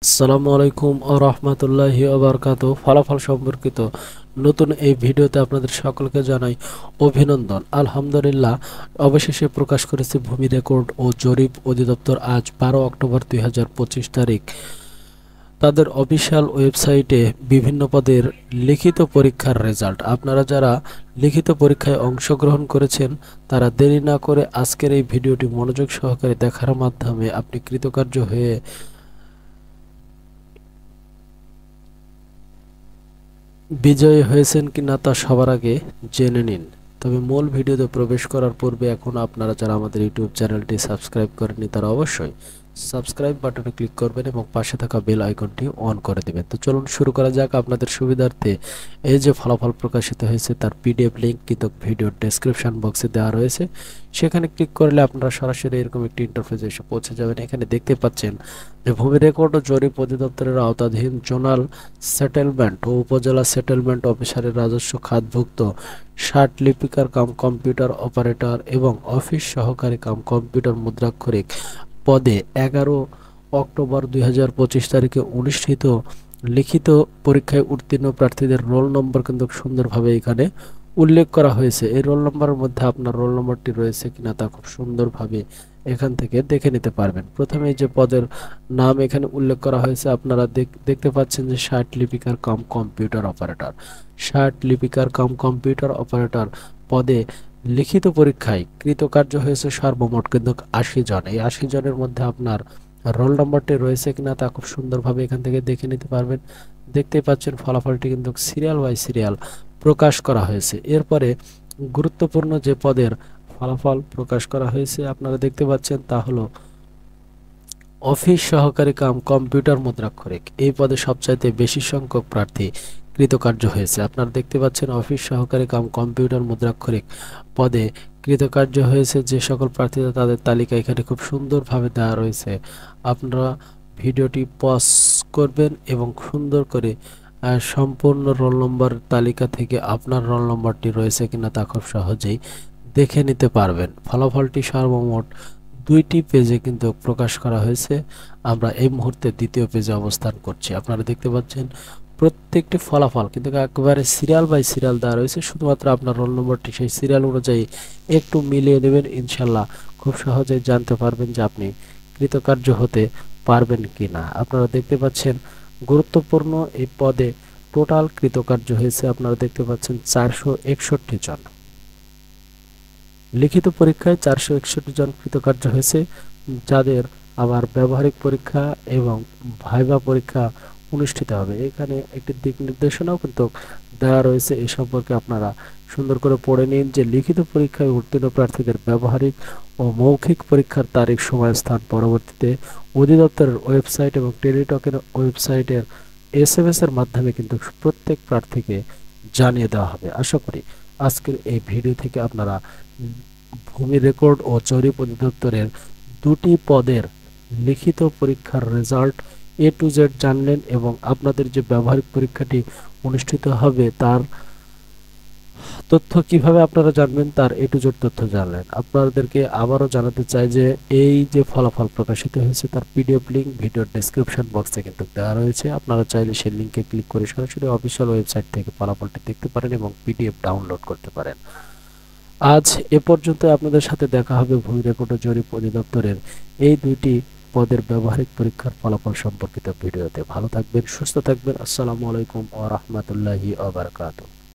আসসালামু আলাইকুম ওয়া রাহমাতুল্লাহি ওয়া বারাকাতুহু। ফলাফল সম্পর্কিত নতুন এই ভিডিওতে আপনাদের সকলকে জানাই অভিনন্দন। আলহামদুলিল্লাহ, অবশেষে প্রকাশ করেছে ভূমি রেকর্ড ও জরিপ অধিদপ্তর আজ 12 অক্টোবর 2025 তারিখ তাদের অফিসিয়াল ওয়েবসাইটে বিভিন্ন পদের লিখিত পরীক্ষার রেজাল্ট। আপনারা যারা লিখিত পরীক্ষায় অংশগ্রহণ করেছেন তারা দেরি না করে আজকের এই ভিডিওটি মনোযোগ সহকারে দেখার মাধ্যমে আপনি কৃতকার্য হয়ে বিজয়ী হয়েছেন কিনা তা সবার আগে জেনে নিন। তবে মূল ভিডিওতে প্রবেশ করার পূর্বে এখন আপনারা যারা আমাদের ইউটিউব চ্যানেলটি সাবস্ক্রাইব করেননি তারা অবশ্যই সাবস্ক্রাইব বাটনে ক্লিক করবেন এবং পাশে থাকা বেল আইকনটি অন করে দেবেন। তো চলুন শুরু করা যাক। আপনাদের সুবিধার্থে এই যে ফলাফল প্রকাশিত হয়েছে তার পিডিএফ লিঙ্ক কিন্তু ভিডিওর ডেসক্রিপশন বক্সে দেওয়া রয়েছে, সেখানে ক্লিক করলে আপনারা সরাসরি এরকম একটি ইন্টারফেসে এসে পৌঁছে যাবেন। এখানে দেখতে পাচ্ছেন যে ভূমি রেকর্ড ও জরিপ অধিদপ্তরের আওতাধীন জোনাল সেটেলমেন্ট ও উপজেলা সেটেলমেন্ট অফিসারের রাজস্ব খাতভুক্ত 60 লিপিকার কাম কম্পিউটার অপারেটর এবং অফিস সহকারী কাম কম্পিউটার মুদ্রাক্ষরিক পদে 11 অক্টোবর 2025 তারিখে অনুষ্ঠিত লিখিত পরীক্ষায় উত্তীর্ণ প্রার্থীদের রোল নম্বর কিন্তু সুন্দরভাবে এখানে উল্লেখ করা হয়েছে। এই রোল নম্বরের মধ্যে আপনার রোল নম্বরটি রয়েছে কিনা তা খুব সুন্দরভাবে এখান থেকে দেখে নিতে পারবেন। প্রথমে যে পদের নাম এখানে উল্লেখ করা হয়েছে আপনারা দেখতে পাচ্ছেন যে 60 লিপিকার কাম কম্পিউটার অপারেটর। 60 লিপিকার কাম কম্পিউটার অপারেটর পদে লিখিত পরীক্ষায় কৃতকার্য হয়েছে সর্বমোট কিন্তু 80 জন। এই 80 জনের মধ্যে আপনার রোল নম্বরটি রয়েছে কিনা তা খুব সুন্দরভাবে এখান থেকে দেখে নিতে পারবেন। দেখতে পাচ্ছেন ফলাফলটি কিন্তু সিরিয়াল বাই সিরিয়াল প্রকাশ করা হয়েছে। এরপরে গুরুত্বপূর্ণ যে পদের ফলাফল প্রকাশ করা হয়েছে আপনারা দেখতে পাচ্ছেন তা হলো অফিস সহকারী কাম কম্পিউটার মুদ্রাক্ষরিক। এই পদে সবচাইতে বেশি সংখ্যক প্রার্থী কৃতকার্য হয়েছে। আপনারা দেখতে পাচ্ছেন অফিস সহকারী কাম কম্পিউটার মুদ্রাক্ষরিক পদে কৃতকার্য হয়েছে যে সকল প্রার্থীরা তাদের তালিকা এখানে খুব সুন্দরভাবে দেওয়া রয়েছে। আপনারা ভিডিওটি পজ করবেন এবং সুন্দর করে সম্পূর্ণ রোল নম্বর তালিকা থেকে আপনার রোল নম্বরটি রয়েছে কিনা তা খুব সহজেই দেখে নিতে পারবেন। ফলাফলটি সর্বমোট 2টি পেজে কিন্তু প্রকাশ করা হয়েছে। আমরা এই মুহূর্তে দ্বিতীয় পেজে অবস্থান করছি। আপনারা দেখতে পাচ্ছেন প্রত্যেকটি ফলাফল কিন্তু একেবারে সিরিয়াল বাই সিরিয়াল দেওয়া রয়েছে। শুধুমাত্র আপনার রোল নম্বরটি সেই সিরিয়াল অনুযায়ী একটু মিলিয়ে নেবেন, ইনশাল্লাহ খুব সহজেই জানতে পারবেন যে আপনি কৃতকার্য হতে পারবেন কিনা। আপনারা দেখতে পাচ্ছেন গুরুত্বপূর্ণ এই পদে টোটাল কৃতকার্য হয়েছে আপনারা দেখতে পাচ্ছেন 461 জন। লিখিত পরীক্ষায় 461 জন কৃতকার্য হয়েছে, যাদের আবার ব্যবহারিক পরীক্ষা এবং ভাইভা পরীক্ষা অনুষ্ঠিত হবে। এখানে একটি দিক নির্দেশনাও কিন্তু দেওয়া রয়েছে, এই সম্পর্কে আপনারা সুন্দর করে পড়ে নিন যে লিখিত পরীক্ষায় উত্তীর্ণ প্রার্থীদের ব্যবহারিক ও মৌখিক পরীক্ষার তারিখ, সময়, স্থান পরবর্তীতে অধিদপ্তরের ওয়েবসাইট এবং টেলিটকের ওয়েবসাইটের SMS এর মাধ্যমে কিন্তু প্রত্যেক প্রার্থীকে জানিয়ে দেওয়া হবে। আশা করি আজকের এই ভিডিও থেকে আপনারা ভূমি রেকর্ড ও জরিপ অধিদপ্তরের 2টি পদের লিখিত পরীক্ষার রেজাল্ট A to Z জানলেন এবং আপনাদের যে ব্যবহারিক পরীক্ষাটি অনুষ্ঠিত হবে তার তথ্য কিভাবে আপনারা জানবেন তার A to Z তথ্য জানলেন। আপনাদেরকে আবারও জানাতে চাই যে এই যে ফলাফল প্রকাশিত হয়েছে তার PDF লিঙ্ক ভিডিওর ডেসক্রিপশন বক্সে কিন্তু দেওয়া রয়েছে। আপনারা চাইলে সেই লিঙ্কে ক্লিক করে সরাসরি অফিসিয়াল ওয়েবসাইট থেকে ফলাফলটি দেখতে পারেন এবং PDF ডাউনলোড করতে পারেন। আজ এ পর্যন্ত আপনাদের সাথে দেখা হবে ভূমি রেকর্ড ও জরিপ অধিদপ্তরের এই 2টি পদের ব্যবহারিক পরীক্ষার ফলাফল সম্পর্কিত ভিডিওতে। ভালো থাকবেন, সুস্থ থাকবেন। আসসালামু আলাইকুম ওয়া রাহমাতুল্লাহি ওয়া বারাকাতুহু।